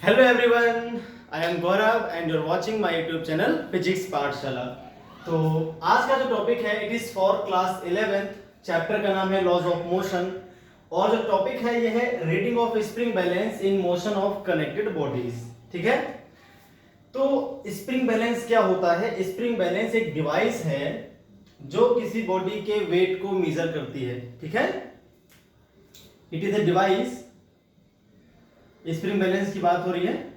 Hello everyone, I am Gaurav and you're watching my YouTube channel physics पाठशाला। तो आज का जो टॉपिक है it is for class 11th। Chapter का नाम है लॉज ऑफ मोशन और जो टॉपिक है ये है reading of spring balance in motion of connected bodies. ठीक है, तो स्प्रिंग बैलेंस क्या होता है? स्प्रिंग बैलेंस एक डिवाइस है जो किसी बॉडी के वेट को मेजर करती है। ठीक है, it is a device. Spring balance की बात हो रही है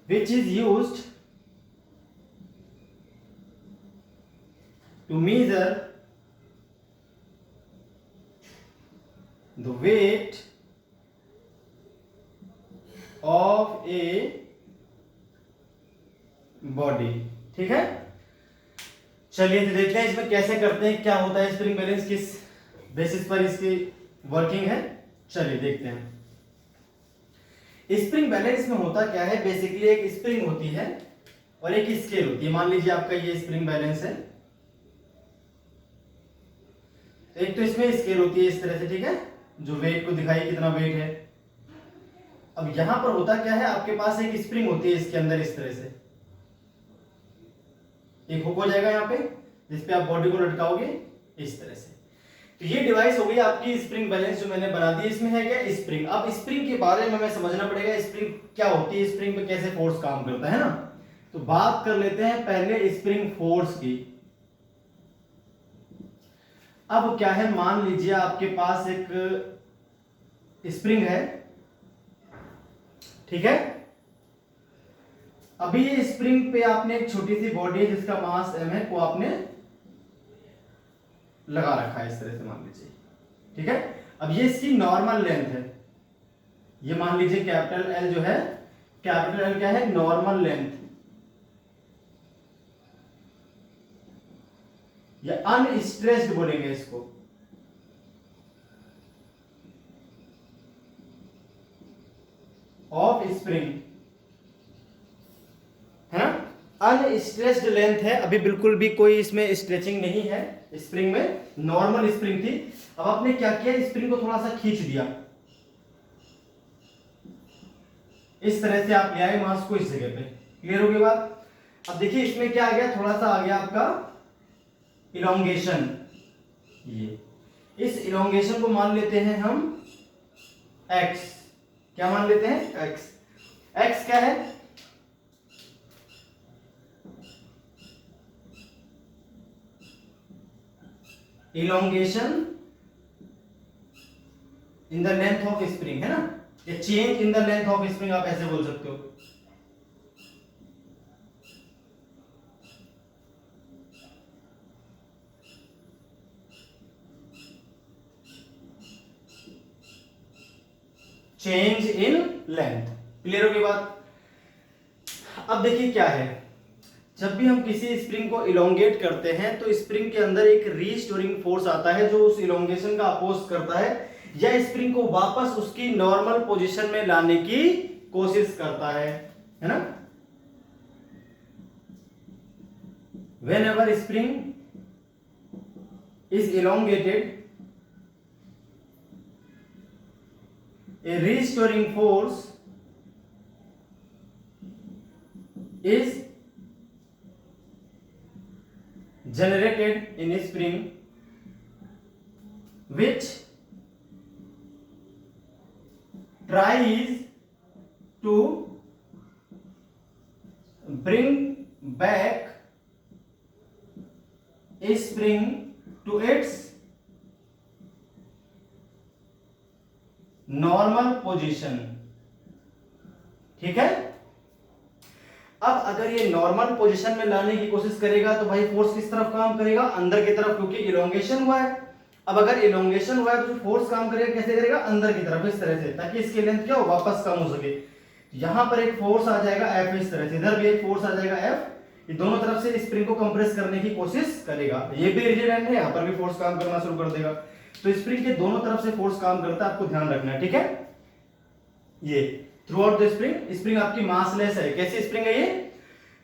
which is used to measure the weight of a body। ठीक है, चलिए तो देखते हैं इसमें कैसे करते हैं, क्या होता है स्प्रिंग बैलेंस, किस बेसिस पर इसकी वर्किंग है। चलिए देखते हैं। स्प्रिंग बैलेंस में होता क्या है, बेसिकली एक स्प्रिंग होती है और एक स्केल होती है। मान लीजिए आपका ये स्प्रिंग बैलेंस है, तो एक तो इसमें स्केल होती है इस तरह से, ठीक है, जो वेट को दिखाई कितना वेट है। अब यहां पर होता क्या है, आपके पास एक स्प्रिंग होती है इसके अंदर इस तरह से, एक हुक हो जाएगा यहाँ पे जिसपे आप बॉडी को लटकाओगे इस तरह से। तो ये डिवाइस हो गई आपकी स्प्रिंग बैलेंस जो मैंने बना दी। इसमें है क्या, स्प्रिंग। अब स्प्रिंग के बारे में हमें समझना पड़ेगा, स्प्रिंग क्या होती है, स्प्रिंग पे कैसे फोर्स काम करता है ना। तो बात कर लेते हैं पहले स्प्रिंग फोर्स की। अब क्या है, मान लीजिए आपके पास एक स्प्रिंग है, ठीक है। अभी ये स्प्रिंग पे आपने एक छोटी सी बॉडी है जिसका मास m है, को आपने लगा रखा है इस तरह से, मान लीजिए, ठीक है। अब ये इसकी नॉर्मल लेंथ है, ये मान लीजिए कैपिटल L जो है, कैपिटल L क्या है, नॉर्मल लेंथ या अनस्ट्रेस्ड बोलेंगे इसको। ऑफ स्प्रिंग है ना, अनस्ट्रेस्ड लेंथ है, अभी बिल्कुल भी कोई इसमें स्ट्रेचिंग नहीं है स्प्रिंग में, नॉर्मल स्प्रिंग थी। अब आपने क्या किया, स्प्रिंग को थोड़ा सा खींच दिया इस तरह से, आप ले आए मास को इस जगह पे। क्लियर हो गई बात? अब देखिए इसमें क्या आ गया, थोड़ा सा आ गया आपका इलोंगेशन। ये इस इलोंगेशन को मान लेते हैं हम x। क्या मान लेते हैं, x। x क्या है, elongation in the length of spring है ना, या change in the length of spring आप ऐसे बोल सकते हो। Change in length. क्लियर हो गई बात? अब देखिए क्या है, जब भी हम किसी स्प्रिंग को इलोंगेट करते हैं तो स्प्रिंग के अंदर एक रीस्टोरिंग फोर्स आता है जो उस इलोंगेशन का अपोज करता है या स्प्रिंग को वापस उसकी नॉर्मल पोजीशन में लाने की कोशिश करता है ना। Whenever spring is elongated, a restoring force is generated in a spring which tries to bring back a spring to its normal position. ठीक है, अब अगर ये नॉर्मल पोजीशन में लाने की कोशिश करेगा तो भाई फोर्स किस तरफ काम करेगा, अंदर की तरफ, क्योंकि इलोंगेशन हुआ है। अब अगर इलोंगेशन हुआ है तो फोर्स काम करेगा कैसे करेगा, अंदर की तरफ इस तरह से, ताकि इसकी लेंथ क्या हो, वापस कम हो सके। यहां पर एक फोर्स आ जाएगा F इस तरह से, इधर भी एक फोर्स आ जाएगा F, ये दोनों तरफ से स्प्रिंग को कंप्रेस करने की कोशिश करेगा। ये भी रिजिड एंड है, यहां पर भी फोर्स काम करना शुरू कर देगा। तो स्प्रिंग के दोनों तरफ से फोर्स काम करता है, आपको ध्यान रखना है, ठीक है। ये through out the spring, spring आपकी मासलेस है। कैसी स्प्रिंग है ये,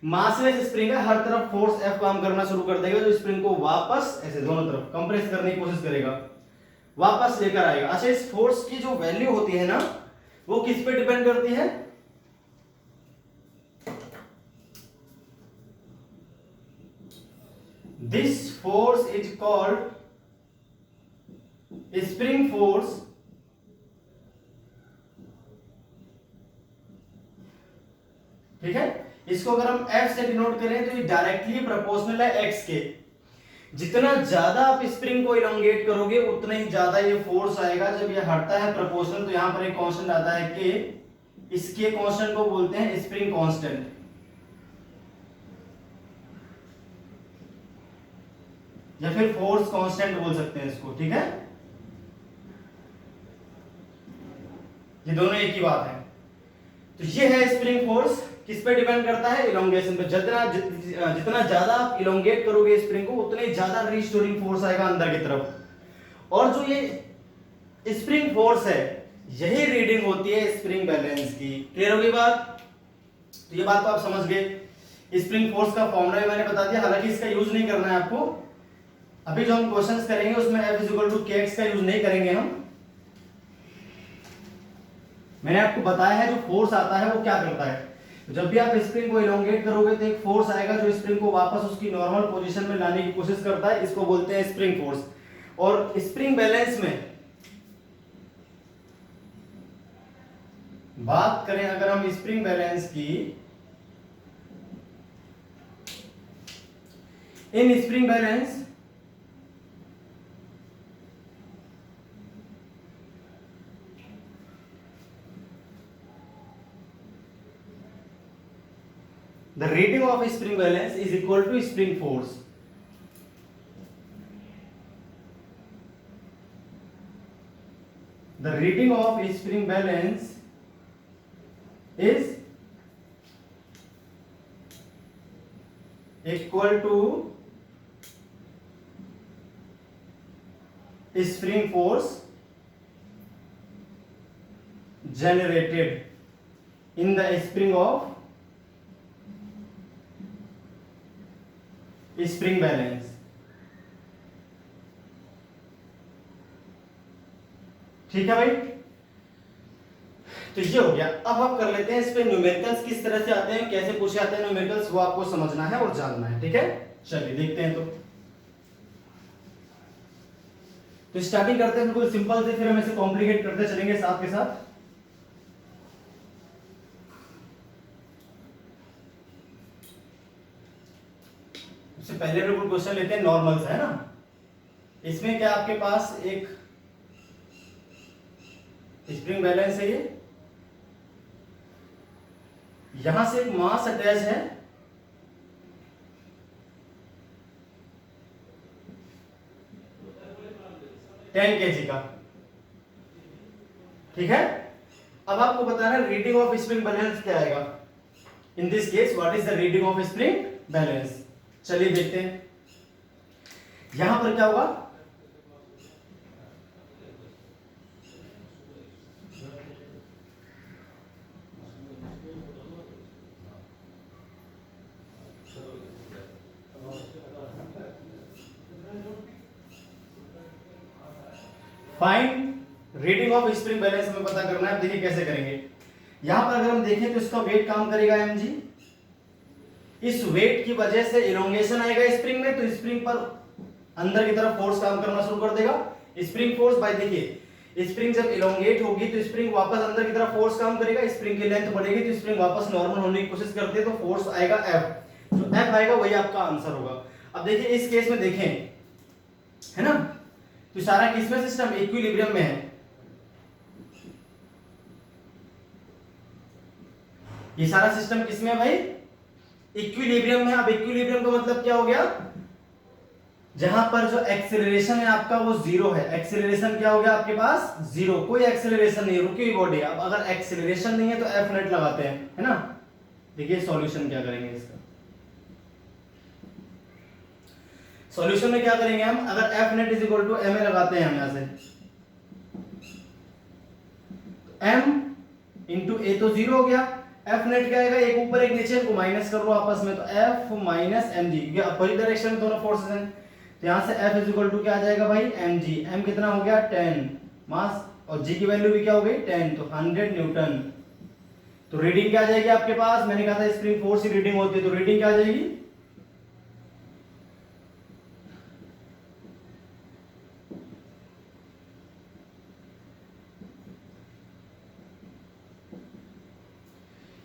मासलेस स्प्रिंग है, हर तरफ फोर्स F काम करना शुरू कर देगा जो स्प्रिंग को वापस ऐसे दोनों तरफ कंप्रेस करने की कोशिश करेगा। वापस लेकर आएगा। अच्छा, इस फोर्स की जो वैल्यू होती है ना, वो किस पे डिपेंड करती है? This force is called spring force, ठीक है। इसको अगर हम F से डिनोट करें तो ये डायरेक्टली प्रोपोर्शनल है x के। जितना ज्यादा आप स्प्रिंग को इलोंगेट करोगे उतना ही ज्यादा ये फोर्स आएगा। जब ये हटता है प्रोपोर्शनल तो यहां पर एक कांस्टेंट आता है k, इसके कांस्टेंट को बोलते हैं स्प्रिंग कांस्टेंट, या फिर फोर्स कांस्टेंट बोल सकते हैं इसको, ठीक है। ये दोनों एक ही बात है। तो ये है स्प्रिंग फोर्स, किस पे डिपेंड करता है? इलोंगेशन पे। जितना ज्यादा आप इलोंगेट करोगे स्प्रिंग को उतना ही ज्यादा रीस्टोरिंग फोर्स आएगा अंदर की तरफ। और जो ये स्प्रिंग फोर्स है यही रीडिंग होती है स्प्रिंग बैलेंस की। क्लियर होगी बात? तो ये बात तो आप समझ गए। स्प्रिंग फोर्स का फॉर्मूला मैंने बता दिया, हालांकि इसका यूज नहीं करना है आपको। अभी जो हम क्वेश्चंस करेंगे उसमें F=kx का यूज नहीं करेंगे हम। मैंने आपको बताया है जो फोर्स आता है वो क्या करता है। जब भी आप स्प्रिंग को इलोंगेट करोगे तो एक फोर्स आएगा जो स्प्रिंग को वापस उसकी नॉर्मल पोजीशन में लाने की कोशिश करता है, इसको बोलते हैं स्प्रिंग फोर्स। और स्प्रिंग बैलेंस में बात करें अगर हम स्प्रिंग बैलेंस की, इन spring balance the rating of spring balance is equal to spring force. The rating of spring balance is equal to spring force generated in the spring of spring balance. ठीक है भाई, तो ये हो गया। अब आप कर लेते हैं इस पे न्यूमेरिकल्स किस तरह से आते हैं, कैसे पूछे आते हैं न्यूमेरिकल्स, वो आपको समझना है और जानना है, ठीक है। चलिए देखते हैं। तो स्टार्टिंग करते हैं बिल्कुल सिंपल से, फिर हम इसे कॉम्प्लिकेट करते चलेंगे साथ के साथ। सबसे पहले बिल्कुल क्वेश्चन लेते हैं नॉर्मल से, है ना। इसमें क्या आपके पास एक स्प्रिंग बैलेंस है, ये यहां से एक मास अटैच है, टेन केजी का, ठीक है। अब आपको बताना है रीडिंग ऑफ स्प्रिंग बैलेंस क्या आएगा। In this case what is the reading of spring balance. चलिए देखते हैं यहां पर क्या होगा। Find reading of spring balance हमें पता करना है। देखिए कैसे करेंगे। यहां पर अगर हम देखें तो इसका वेट काम करेगा mg। इस वेट की वजह से इलोंगेशन आएगा स्प्रिंग में, तो स्प्रिंग पर अंदर की तरफ फोर्स काम करना शुरू कर देगा। स्प्रिंग फोर्स बाय, देखिए स्प्रिंग जब इलोंगेट होगी तो स्प्रिंग वापस अंदर की तरफ फोर्स काम करेगा, स्प्रिंग की लेंथ बढ़ेगी तो स्प्रिंग वापस नॉर्मल होने की कोशिश करती है, तो फोर्स आएगा F। जो F आएगा वही आपका आंसर होगा। अब देखिए इस केस में देखें, है ना, तो सारा किसमें सिस्टम इक्विलिब्रियम में है। ये सारा सिस्टम किसमें है भाई, इक्विलिब्रियम में। अब इक्विलिब्रियम का मतलब क्या हो गया, जहां पर जो एक्सेलरेशन है आपका वो जीरो है। एक्सेलरेशन क्या हो गया आपके पास, जीरो, कोई एक्सेलरेशन नहीं, रुकी हुई बॉडी। अब अगर एक्सेलरेशन नहीं है तो एफ नेट लगाते हैं, है ना। देखिए सॉल्यूशन क्या करेंगे इसका। सॉल्यूशन में क्या करेंगे हम, अगर F net is equal to M A लगाते हैं हम यहां से, एम इंटू ए तो जीरो हो गया, एफ नेट क्या आएगा, एक ऊपर एक नीचे को माइनस कर लो आपस में, तो F minus M G, opposite direction में दोनों फोर्सेस हैं। तो यहाँ से F इज इक्वल टू क्या आ जाएगा भाई mg, m कितना हो गया 10 मास और g की वैल्यू भी क्या हो गई 10, तो 100 न्यूटन। तो रीडिंग क्या आ जाएगी आपके पास, मैंने कहा था स्प्रिंग फोर्स की रीडिंग होती है, तो रीडिंग क्या आ जाएगी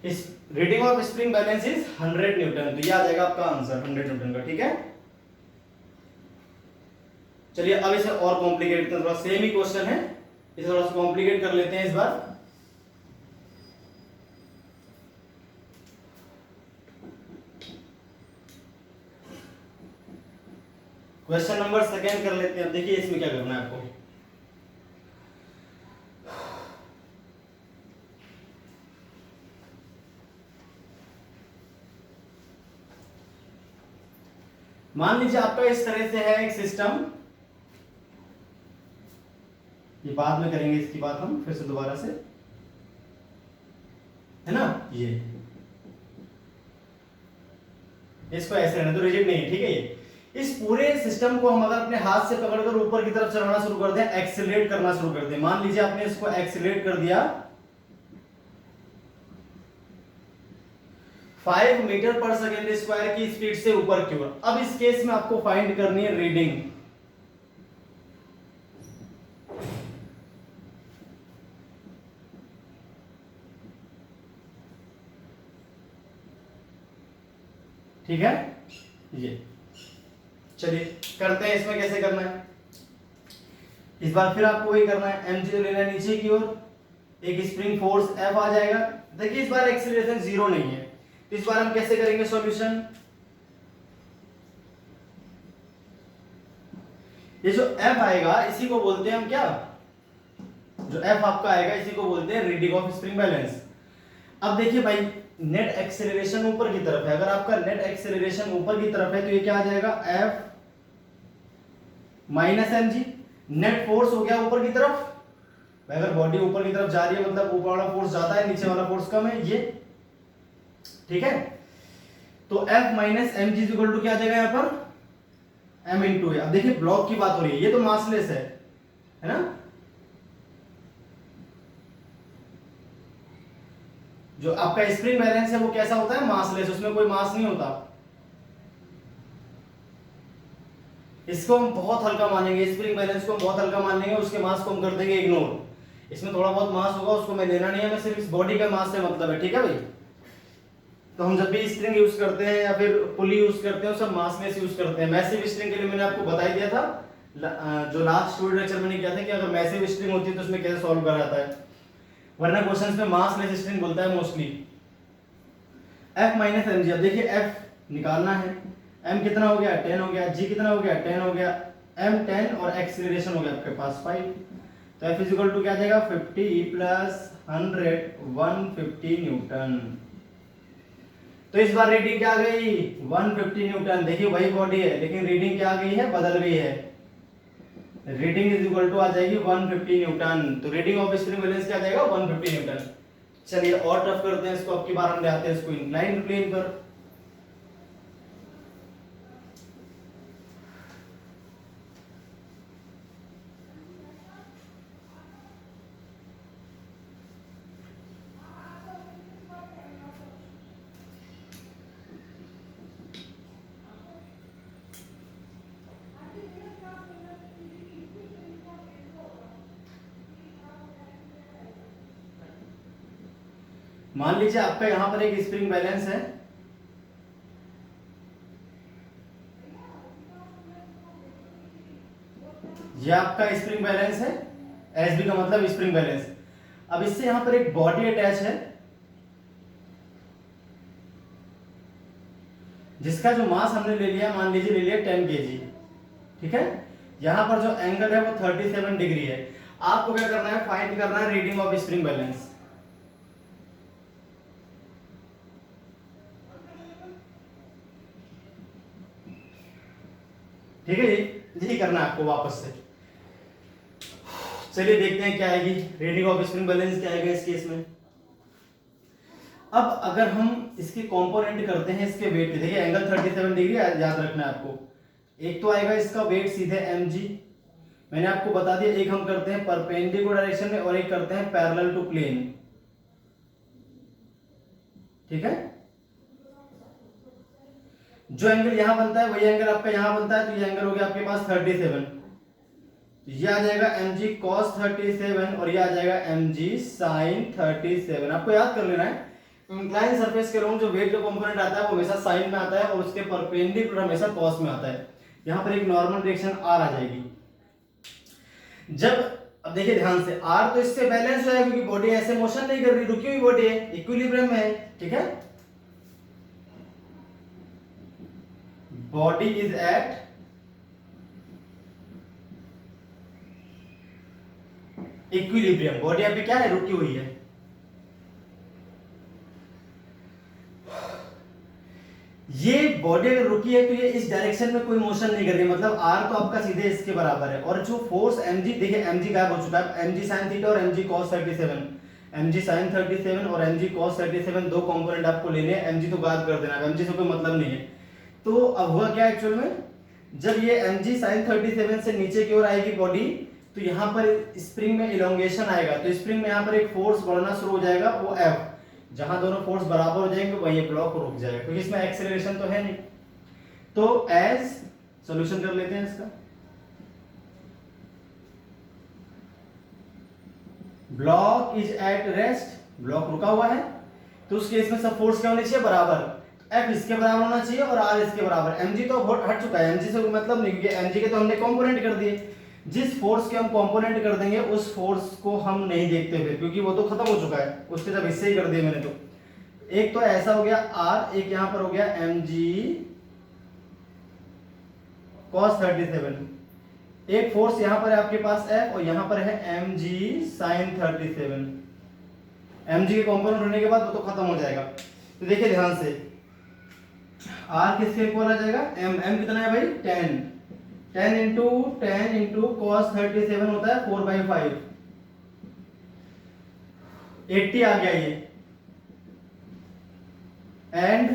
इस reading of spring balance is 100 Newton. तो ये आ जाएगा आपका आंसर 100 न्यूटन का। ठीक है, चलिए अब इसे और कॉम्प्लिकेट करते हैं, थोड़ा सेम ही क्वेश्चन है, इसे थोड़ा सा कॉम्प्लिकेट कर लेते हैं इस बार। क्वेश्चन नंबर सेकेंड कर लेते हैं। अब देखिए इसमें क्या करना है आपको। मान लीजिए आपका इस तरह से है एक सिस्टम, ये बाद में करेंगे इसकी बात हम फिर से दोबारा से, है ना, ये इसको ऐसे रहने तो रिजिड नहीं है। ठीक है, ये इस पूरे सिस्टम को हम अगर अपने हाथ से पकड़कर ऊपर की तरफ चलाना शुरू कर दें, एक्सेलरेट करना शुरू कर दें, मान लीजिए आपने इसको एक्सेलरेट कर दिया 5 मीटर पर सेकेंड स्क्वायर की स्पीड से ऊपर की ओर। अब इस केस में आपको फाइंड करनी है रीडिंग। ठीक है, ये चलिए करते हैं। इसमें कैसे करना है, इस बार फिर आपको वही करना है, mg तो लेना है नीचे की ओर, एक स्प्रिंग फोर्स F आ जाएगा। देखिए इस बार एक्सीलरेशन जीरो नहीं है, तो इस बार हम कैसे करेंगे सॉल्यूशन। ये जो F आएगा इसी को बोलते हैं हम क्या, जो F आपका आएगा इसी को बोलते हैं रीडिंग ऑफ स्प्रिंग बैलेंस। अब देखिए भाई नेट एक्सेलरेशन ऊपर की तरफ है, अगर आपका नेट एक्सेलरेशन ऊपर की तरफ है तो ये क्या आ जाएगा F minus mg। Net force हो गया ऊपर की तरफ, अगर बॉडी ऊपर की तरफ जा रही है मतलब ऊपर वाला फोर्स ज्यादा है, नीचे वाला फोर्स कम है, ये ठीक है। तो F minus mg equal to क्या आ जाएगा यहाँ पर m इंटू। अब देखिए ब्लॉक की बात हो रही है, ये तो मासलेस है ना, जो आपका स्प्रिंग बैलेंस है वो कैसा होता है मासलेस, उसमें कोई मास नहीं होता। इसको हम बहुत हल्का मानेंगे, स्प्रिंग बैलेंस को हम बहुत हल्का मान लेंगे, उसके मास को हम कर देंगे इग्नोर। इसमें थोड़ा बहुत मास होगा उसको मैं लेना नहीं है, मैं सिर्फ इस बॉडी का मास से मतलब है। ठीक है भाई, तो हम जब भी स्प्रिंग यूज करते हैं या फिर पुली यूज करते हैं सब मासलेस यूज करते हैं। मैसिव स्प्रिंग के लिए मैंने आपको बता ही दिया था, जो लास्ट स्टूडेंट लेक्चर मैंने किया था कि अगर मैसिव स्प्रिंग होती है तो उसमें कैसे सॉल्व करा जाता है, वरना क्वेश्चंस में मासलेस स्प्रिंग बोलता है mostly. F minus M G, अब देखिए F निकालना है, M कितना हो गया 10 हो गया, G कितना हो गया 10 हो गया, M 10 और एक्सीलरेशन हो गया आपके पास 5। तो F इज इक्वल टू क्या आ जाएगा 50 प्लस 100 150 न्यूटन। तो इस बार रीडिंग क्या आ गई 150 न्यूटन। देखिए वही बॉडी है लेकिन रीडिंग क्या आ गई है, बदल गई है। रीडिंग इज इक्वल टू आ जाएगी 150 न्यूटन। तो रीडिंग ऑफ स्प्रिंग बैलेंस क्या आ जाएगा 150 न्यूटन। चलिए और टफ करते हैं इसको, अब की बार हम ले आते हैं इसको इंक्लाइन प्लेन पर। मान लीजिए आपका यहां पर एक स्प्रिंग बैलेंस है, ये आपका स्प्रिंग बैलेंस है, एसबी का मतलब स्प्रिंग बैलेंस। अब इससे यहां पर एक बॉडी अटैच है जिसका जो मास हमने ले लिया, मान लीजिए ले लिया 10 kg, ठीक है। यहां पर जो एंगल है वो 37 डिग्री है। आपको क्या करना है, फाइंड करना है रीडिंग ऑफ स्प्रिंग बैलेंस। ठीक है, यही करना है आपको वापस से। चलिए देखते हैं क्या आएगी रीडिंग ऑफ स्प्रिंग बैलेंस, क्या आएगा इस केस में। अब अगर हम इसके कंपोनेंट करते हैं इसके वेट पे, देखिए एंगल 37 डिग्री याद रखना है आपको, एक तो आएगा इसका वेट सीधे mg, मैंने आपको बता दिया एक हम करते हैं परपेंडिकुलर डायरेक्शन में और एक करते हैं पैरेलल टू प्लेन, ठीक है। जो एंगल यहां बनता है वही एंगल आपका यहां बनता है, तो ये एंगल हो गया आपके पास 37, ये आ जाएगा mg cos 37 और ये आ जाएगा mg sin 37। आपको याद कर लेना है इंक्लाइन सरफेस के अराउंड जो वेट का कंपोनेंट आता है वो हमेशा साइन में आता है और उसके परपेंडिकुलर हमेशा कॉस में आता है। यहां पर एक नॉर्मल डायरेक्शन r आ जाएगी। जब अब देखिए ध्यान से r तो इससे बैलेंस है क्योंकि बॉडी ऐसे मोशन नहीं कर रही, रुकी हुई बॉडी है, इक्विलिब्रियम में है, ठीक है। Body is at equilibrium, body अभी क्या है, रुकी हुई है। ये बॉडी अगर रुकी है तो ये इस डायरेक्शन में कोई मोशन नहीं कर रही, मतलब r तो आपका सीधे इसके बराबर है। और जो फोर्स mg, देखिए mg गायब हो चुका है, mg sin थीटा और mg cos 37, mg sin 37 और mg cos 37 दो कंपोनेंट आपको लेने हैं, mg तो गायब कर देना, mg से कोई मतलब नहीं है। तो अब हुआ क्या एक्चुअल में, जब ये mg sin 37 से नीचे की ओर आएगी बॉडी, तो यहाँ पर स्प्रिंग में इलोंगेशन आएगा, तो स्प्रिंग में यहाँ पर एक फोर्स बढ़ना शुरू हो जाएगा, वो F। जहां दोनों फोर्स बराबर हो जाएंगे वहीं ब्लॉक रुक जाएगा क्योंकि इसमें एक्सेलरेशन तो है नहीं। तो एज सॉल्यूशन कर लेते हैं इसका, block is at rest, block रुका हुआ है, तो उस केस में सब फोर्स क्या होने चाहिए, बराबर। F इसके बराबर होना चाहिए और R इसके बराबर। mg तो हट चुका है, mg से कोई मतलब नहीं क्योंकि mg के तो हमने कंपोनेंट कर दिए। जिस फोर्स के हम कंपोनेंट कर देंगे उस फोर्स को हम नहीं देखते फिर, क्योंकि वो तो खत्म हो चुका है, उसके जब हिस्से ही कर दिए मैंने। तो एक तो ऐसा हो गया R, एक यहां पर हो गया mg cos 37, एक फोर्स यहां पर है आपके पास F और यहां पर है mg sin 37। mg के कंपोनेंट होने के बाद वो तो खत्म हो जाएगा। तो देखिए ध्यान से R किसके इक्वल आ जाएगा, m कितना है भाई 10, 10 इंटू cos 37 होता है 4/5, 80 आ गया ये। एंड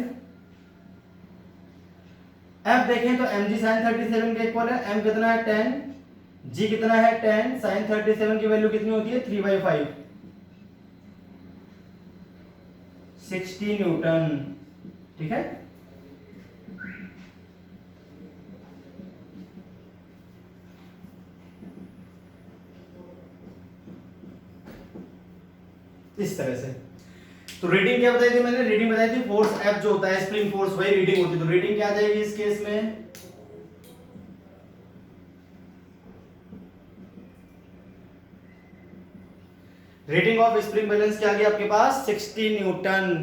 F देखें तो mg sin 37 के इक्वल है, m कितना है 10, g कितना है 10, sin 37 की वैल्यू कितनी होती है 3/5, 60 न्यूटन, ठीक है। इस तरह से। तो रीडिंग क्या बताई थी मैंने, रीडिंग बताई थी फोर्स F जो होता है स्प्रिंग फोर्स, वही रीडिंग होती है। तो रीडिंग क्या आ जाएगी इस केस में, रेटिंग ऑफ स्प्रिंग बैलेंस क्या आ गया आपके पास 60 न्यूटन।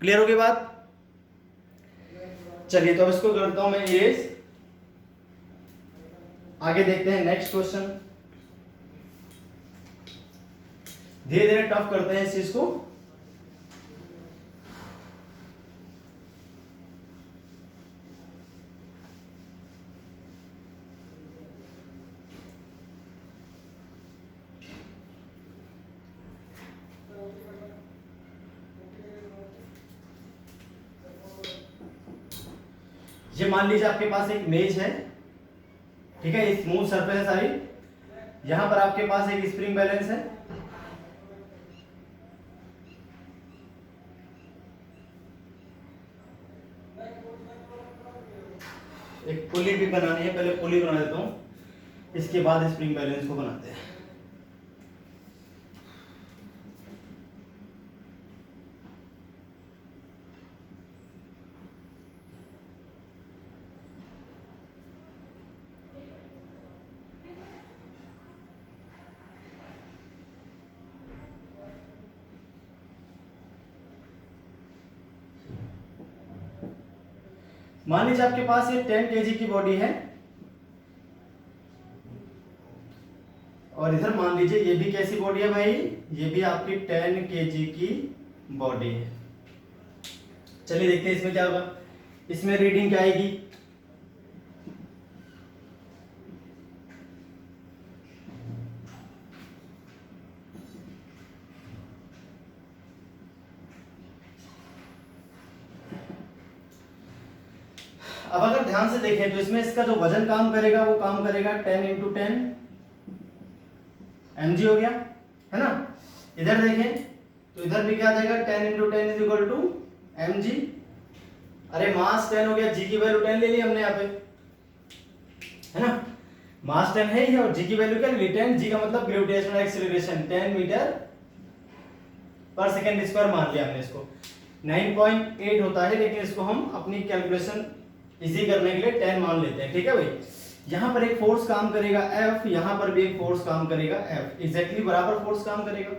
क्लियर हो गई बात। चलिए तो अब इसको करता हूं मैं इरेज, आगे देखते हैं नेक्स्ट क्वेश्चन। धीरे धीरे टफ करते हैं इस चीज को। ये मान लीजिए आपके पास एक मेज है, ठीक है, ये स्मूथ सरफेस है सारी, यहां पर आपके पास एक स्प्रिंग बैलेंस है, एक पुली भी बनानी है, पहले पुली बना देता हूं, इसके बाद स्प्रिंग बैलेंस को बनाते हैं। मान लीजिए आपके पास ये 10 kg की बॉडी है और इधर मान लीजिए ये भी कैसी बॉडी है भाई, ये भी आपकी 10 kg की बॉडी है। चलिए देखते हैं इसमें क्या होगा, इसमें रीडिंग क्या आएगी। अब अगर ध्यान से देखें तो इसमें इसका जो वजन काम करेगा वो काम करेगा 10 × 10 mg हो गया, है ना। इधर देखें तो इधर भी क्या आ जाएगा 10 × 10 = mg। अरे मास 10 हो गया, जी की वैल्यू 10 ले ली हमने यहाँ पे, है ना। मास 10 है ही और जी की वैल्यू क्या ले ली 10। जी का मतलब ग्रेविटेशनल एक्सीलरेशन 10 मीटर/सेकंड² मान लिया हमने इसको। 9.8 होता है लेकिन इसको हम अपनी कैलकुलेशन इजी करने के लिए 10 मान लेते हैं, ठीक है भाई। यहां पर एक फोर्स काम करेगा F, यहां पर भी एक फोर्स काम करेगा F, एग्जैक्टली बराबर फोर्स काम करेगा,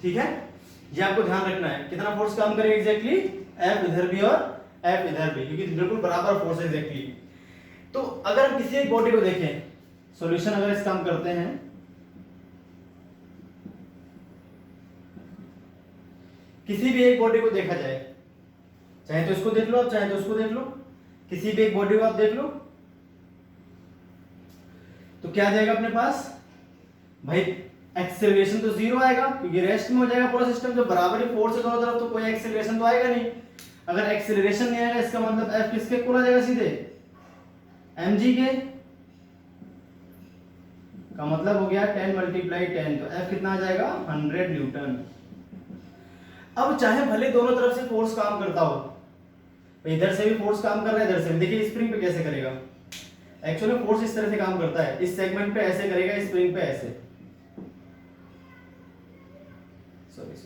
ठीक है। ये आपको ध्यान रखना है कितना फोर्स काम करेगा एग्जैक्टली, F इधर भी और F इधर भी, क्योंकि बिल्कुल बराबर फोर्स है एग्जैक्टली। तो अगर हम किसी एक बॉडी को देखें, सॉल्यूशन अगर इस काम करते हैं, किसी भी एक बॉडी को देखा जाए, चाहे तो इसको देख लो आप, चाहे तो उसको देख लो, किसी भी एक बॉडी को आप देख लो, तो क्या आ जाएगा अपने पास भाई, एक्सेलरेशन तो जीरो आएगा क्योंकि रेस्ट में हो जाएगा पूरा सिस्टम। जब बराबर ही फोर्स है दोनों तरफ तो कोई एक्सेलरेशन तो आएगा नहीं। अगर एक्सेलरेशन नहीं आएगा इसका मतलब F किसके इक्वल आ जाएगा, सीधे mg के, का मतलब हो गया 10 × 10, तो F कितना आ जाएगा 100 न्यूटन। अब चाहे भले दोनों तरफ से फोर्स काम करता हो, इधर से भी फोर्स काम कर रहा है, इधर से भी, देखिए स्प्रिंग पे कैसे करेगा। एक्चुअली फोर्स इस तरह से काम करता है, इस सेगमेंट पे ऐसे करेगा, स्प्रिंग पे ऐसे, सॉरी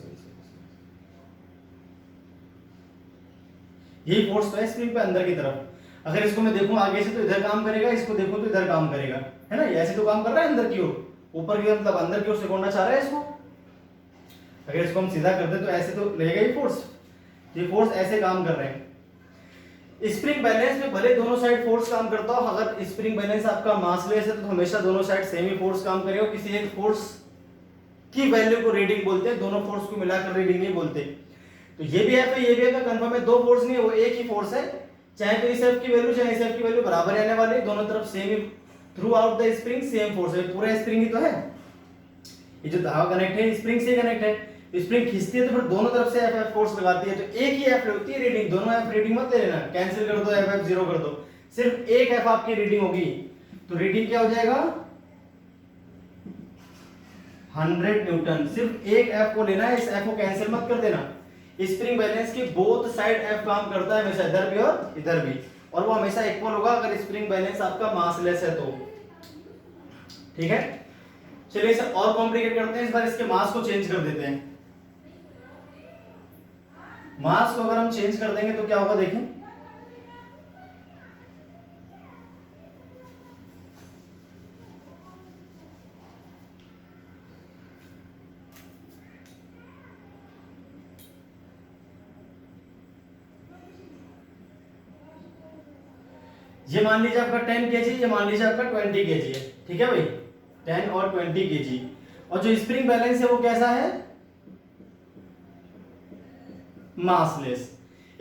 यही फोर्स तो है स्प्रिंग पे अंदर की तरफ। अगर इसको मैं देखूं आगे से तो इधर काम करेगा, इसको देखूं तो इधर काम करेगा, है ना। ये ऐसे तो काम कर रहा है अंदर की ओर, ऊपर की मतलब अंदर की ओर सिकोड़ना चाह रहा है इसको। अगर इसको हम सीधा करते तो ऐसे तो रहेगा ही फोर्स, ये फोर्स ऐसे काम कर रहे हैं। स्प्रिंग बैलेंस में भले दोनों साइड फोर्स काम करता हो, अगर स्प्रिंग बैलेंस आपका मासलेस है तो हमेशा दोनों साइड सेम ही फोर्स काम करेगा। किसी एक फोर्स की वैल्यू को रीडिंग बोलते हैं, दोनों फोर्स को मिलाकर रीडिंग नहीं बोलते। तो ये भी F है, ये भी F है, कंफर्म है, दो फोर्स नहीं है, वो एक ही फोर्स है। चाहे तो इस F की वैल्यू चाहे इस F की वैल्यू बराबर आने वाली है, दोनों तरफ same he, through out the spring same force है। पूरा स्प्रिंग ही तो है, ये जो धागा कनेक्ट है स्प्रिंग से कनेक्ट है, स्प्रिंग खींचती है तो फिर दोनों तरफ से F फोर्स लगाती है, तो एक ही F होती है रीडिंग। दोनों F रीडिंग मत ले लेना, कैंसिल कर दो, F 0 कर दो, सिर्फ एक F आपकी रीडिंग होगी। तो रीडिंग क्या हो जाएगा 100 न्यूटन। सिर्फ एक F को लेना है, इस F को कैंसिल मत कर देना। स्प्रिंग बैलेंस की बोथ साइड F काम करता है हमेशा, इधर भी और इधर भी, और वो हमेशा इक्वल होगा अगर स्प्रिंग बैलेंस आपका मासलेस है तो, ठीक है। चलिए इसे और कॉम्प्लिकेट करते हैं, इस बार इसके मास को चेंज कर देते हैं। मास को अगर हम चेंज कर देंगे तो क्या होगा, देखें। ये मान लीजिए आपका 10 kg, ये मान लीजिए आपका 20 kg है, ठीक है भाई, 10 और 20 kg। और जो स्प्रिंग बैलेंस है वो कैसा है, मासलेस।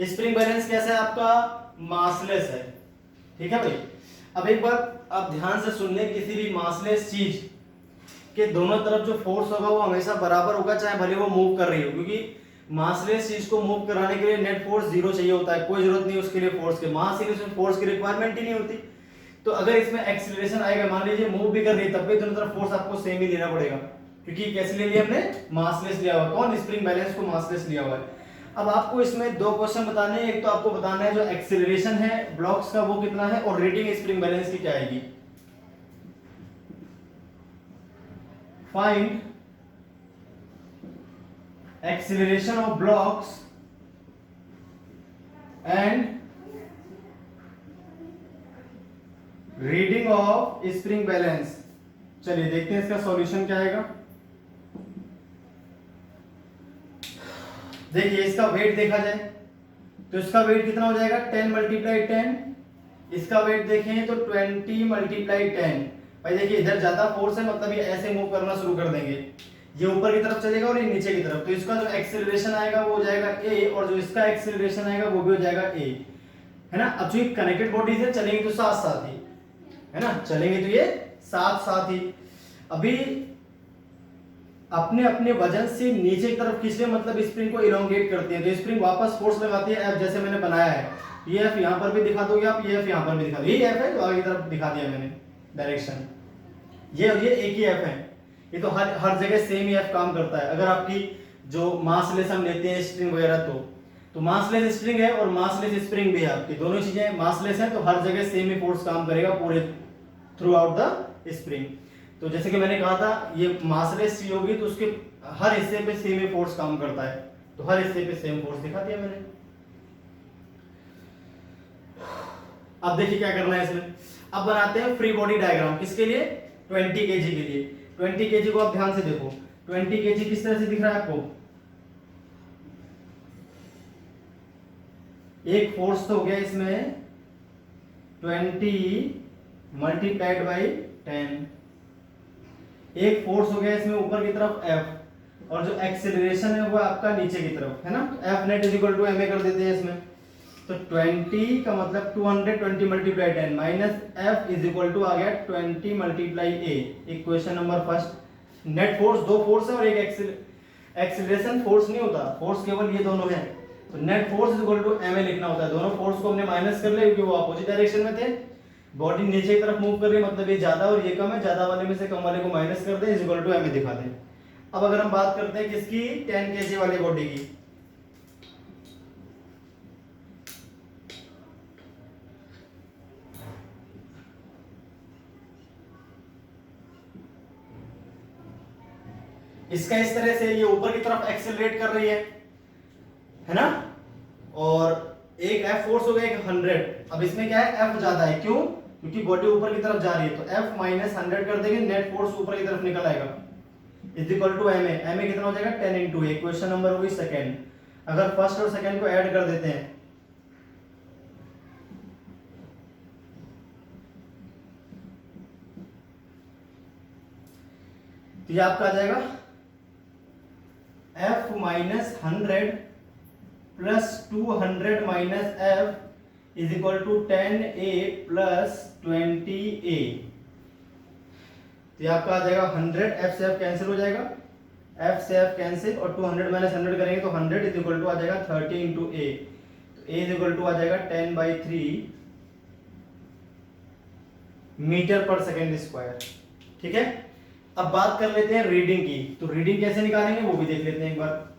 स्प्रिंग बैलेंस कैसा है आपका, मासलेस है, ठीक है भाई। अब एक बार आप ध्यान से सुन लें, किसी भी मासलेस चीज के दोनों तरफ जो फोर्स होगा वो हमेशा बराबर होगा, चाहे भले वो मूव कर रही हो, क्योंकि मासलेस चीज को मूव कराने के लिए नेट फोर्स 0 चाहिए होता है, कोई जरूरत नहीं उसके लिए फोर्स के, मास ही उसमें फोर्स की रिक्वायरमेंट ही नहीं होती। तो अगर इसमें एक्सीलरेशन आएगा, मान लीजिए मूव भी कर रही है, तब भी दोनों तरफ फोर्स आपको सेम ही लेना पड़ेगा, क्योंकि कैसे ले लिया हमने, मासलेस लिया हुआ। कौन, स्प्रिंग बैलेंस को मासलेस लिया हुआ है। अब आपको इसमें दो क्वेश्चन बताने हैं, एक तो आपको बताना है जो एक्सीलरेशन है ब्लॉक्स का वो कितना है, और रेटिंग स्प्रिंग बैलेंस की क्या आएगी। Find acceleration of blocks and reading of spring balance। चलिए देखते हैं इसका सॉल्यूशन क्या आएगा। देखिए इसका वेट देखा जाए तो इसका वेट कितना हो जाएगा 10 × 10, इसका वेट देखें तो 20 × 10। भाई देखिए इधर ज्यादा फोर्स है, मतलब ये ऐसे मूव करना शुरू कर देंगे, ये ऊपर की तरफ चलेगा और ये नीचे की तरफ, तो इसका जो एक्सीलरेशन आएगा वो हो जाएगा a, और जो इसका एक्सीलरेशन आएगा वो भी हो जाएगा a, है ना। अब जो कनेक्टेड बॉडीज है चलेंगे तो साथ साथ ही, है ना, चलेंगे तो ये साथ साथ ही। अभी अपने अपने वजन से नीचे की तरफ खींचने मतलब स्प्रिंग को इलोंगेट करती है, तो स्प्रिंग वापस फोर्स लगाती है एफ, जैसे मैंने बनाया है। ये एफ यहाँ पर भी दिखा दोगे आप, ये एफ यहाँ पर भी दिखा दो, यही एफ है जो आगे की तरफ दिखा दिया मैंने डायरेक्शन। ये और ये एक ही एफ है, ये तो हर हर जगह सेम ही एफ काम करता है। अगर आपकी जो मासलेस हम लेते हैं स्प्रिंग वगैरह, तो मासलेस स्प्रिंग है और मासलेस स्प्रिंग भी है आपकी, दोनों चीजें मासलेस हैं, तो हर जगह सेम ही फोर्स काम करेगा पूरे थ्रू आउट द स्प्रिंग। तो जैसे कि मैंने कहा था ये मासलेस सी होगी तो उसके हर हिस्से पे सेम ही फोर्स काम करता है, तो हर हिस्से पे सेम फोर्स दिखा दिया मैंने। अब देखिए क्या करना है इसमें। अब बनाते हैं फ्री बॉडी डायग्राम, किसके लिए? 20 kg के लिए। 20 kg को आप ध्यान से देखो, 20 kg किस तरह से दिख रहा है आपको? एक फोर्स तो हो गया इसमें 20 मल्टीप्लाइड बाई 10, एक फोर्स हो गया इसमें ऊपर की तरफ F, और जो एक्सेलरेशन है वो आपका नीचे की तरफ है ना, F net is equal to ma कर देते हैं इसमें। तो 20 का मतलब 220 multiply 10 minus F is equal to आ गया 20 multiply a। Equation number first, net force, दो फोर्स है और एक एक्सेलरेशन फोर्स नहीं होता, फोर्स केवल ये दोनों है, तो net force is equal to ma लिखना होता है। दोनों फोर्स को हमने माइनस कर लिया क्योंकि वो अपोजिट डायरेक्शन में थे, बॉडी नीचे की तरफ मूव कर रही है मतलब ये ज्यादा और ये कम है, ज्यादा वाले में से कम वाले को माइनस कर दे, इज इक्वल टू ma दिखा दे। अब अगर हम बात करते हैं किसकी, 10 kg वाली बॉडी की, इसका इस तरह से ये ऊपर की तरफ एक्सेलरेट कर रही है ना, और एक F फोर्स हो गया एक 100। अब इसमें क्या है, F ज्यादा है, क्यों? क्योंकि बॉडी ऊपर की तरफ जा रही है, तो F माइनस 100 कर देंगे, नेट फोर्स ऊपर की तरफ निकल आएगा, is equal to ma। ma कितना हो जाएगा 10 इंटू ए, क्वेश्चन नंबर होगी सेकेंड। अगर फर्स्ट और सेकेंड को ऐड कर देते हैं तो ये आपका आ जाएगा F minus 100 plus 200 minus F is equal to 10a plus 20a। तो ये आपका आ जाएगा 100, F से F कैंसिल हो जाएगा, F से F कैंसिल, और 200 माइनस 100 करेंगे तो 100 इज इक्वल टू आ जाएगा 30 इंटू a, तो a इज इक्वल टू आ जाएगा 10/3 मीटर पर सेकेंड स्क्वायर। ठीक है, अब बात कर लेते हैं रीडिंग की, तो रीडिंग कैसे निकालेंगे वो भी देख लेते हैं एक बार।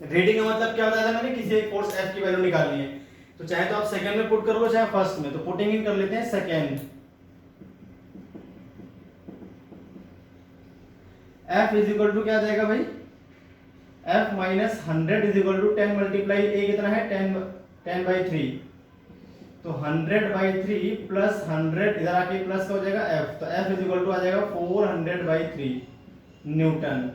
रीडिंग का मतलब क्या बताया था मैंने, किसी एक फोर्स F की वैल्यू निकालनी है, तो चाहे तो आप सेकंड में पुट कर लो चाहे फर्स्ट में, तो पुटिंग इन कर लेते हैं second. F is equal to क्या आ जाएगा भाई, F minus 100 is equal to 10 multiply a कितना है 10/3, तो 100/3 प्लस 100 इधर आके प्लस का हो जाएगा F, तो F इज इक्वल टू आ जाएगा 400/3 न्यूटन।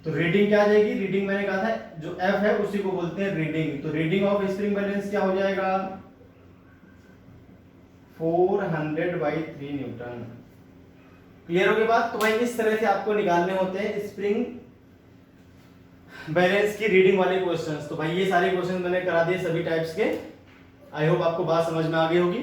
तो रीडिंग क्या आ जाएगी, रीडिंग मैंने कहा था जो F है उसी को बोलते हैं रीडिंग, तो रीडिंग ऑफ स्प्रिंग बैलेंस क्या हो जाएगा 400/3 न्यूटन। क्लियर हो गई बात? तो भाई इस तरह से आपको निकालने होते हैं स्प्रिंग बैलेंस की रीडिंग वाले क्वेश्चंस। तो भाई ये सारे क्वेश्चन मैंने करा दिए सभी टाइप्स के, आई होप आपको बात समझ में आ गई होगी।